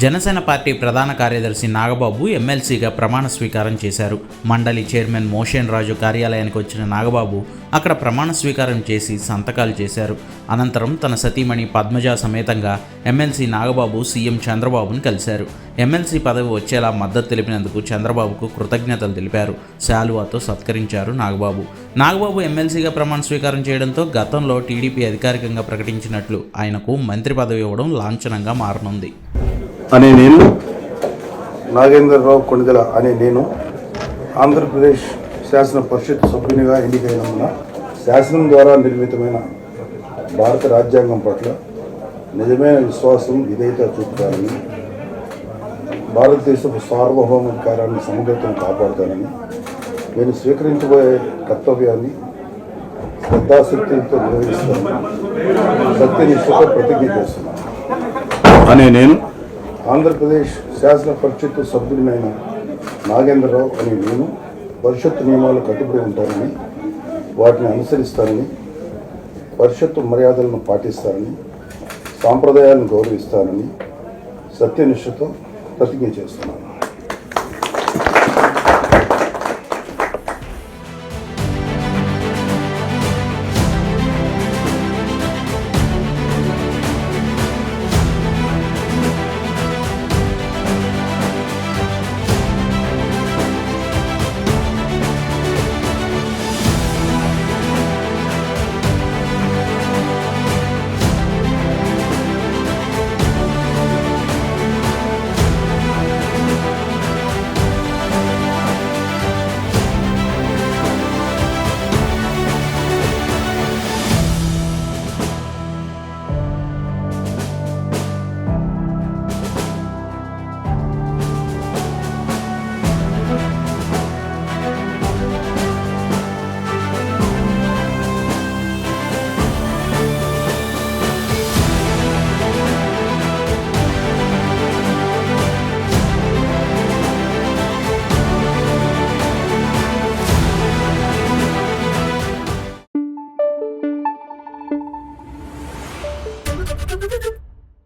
Janasena party ప్రధాన కార్యదర్శి నాగబాబు ఎమ్మెల్సీగా ప్రమాణ స్వీకారం చేశారు. మండలి చైర్మన్ మోషేన్ రాజు కార్యాలయానికి వచ్చిన నాగబాబు అక్కడ ప్రమాణ స్వీకారం చేసి సంతకాలు చేశారు. అనంతరం తన సతీమణి పద్మజ సమేతంగా ఎమ్మెల్సీ నాగబాబు సీఎం చంద్రబాబును కలిశారు. ఎమ్మెల్సీ పదవి వచ్చేలా మద్దతు తెలిపినందుకు చంద్రబాబుకు కృతజ్ఞతలు తెలిపారు. శాలువాతో సత్కరించారు నాగబాబు ఎమ్మెల్సీగా ప్రమాణ స్వీకారం చేయడంతో గతంలో టీడీపీ అధికారికంగా ప్రకటించినట్లు ఆయనకు మంత్రి పదవి ఇవ్వడం లాంఛనంగా మారనుంది. అనే నేను నాగేంద్రరావు కొణిదెల అనే నేను ఆంధ్రప్రదేశ్ శాసన పరిషత్ సభ్యునిగా ఎన్నికైనందున శాసనం ద్వారా నిర్మితమైన భారత రాజ్యాంగం పట్ల నిజమైన విశ్వాసం విధేయత చూపుతానని, భారతదేశపు సార్వభౌమాధికారాన్ని సమగ్రతను కాపాడుతానని, నేను స్వీకరించబోయే కర్తవ్యాన్ని శ్రద్ధాశక్తులతో నిర్వహిస్తానని సత్యనిష్టతో ప్రతిజ్ఞ చేస్తున్నాను అనే నేను ఆంధ్రప్రదేశ్ శాసన పరిషత్ సభ్యుడినైన నాగేంద్రరావు అనే నేను పరిషత్తు నియమాలు కట్టుబడి ఉంటానని, వాటిని అనుసరిస్తానని, పరిషత్తు మర్యాదలను పాటిస్తానని, సాంప్రదాయాలను గౌరవిస్తానని సత్యనిష్టతో ప్రతిజ్ఞ చేస్తున్నాను.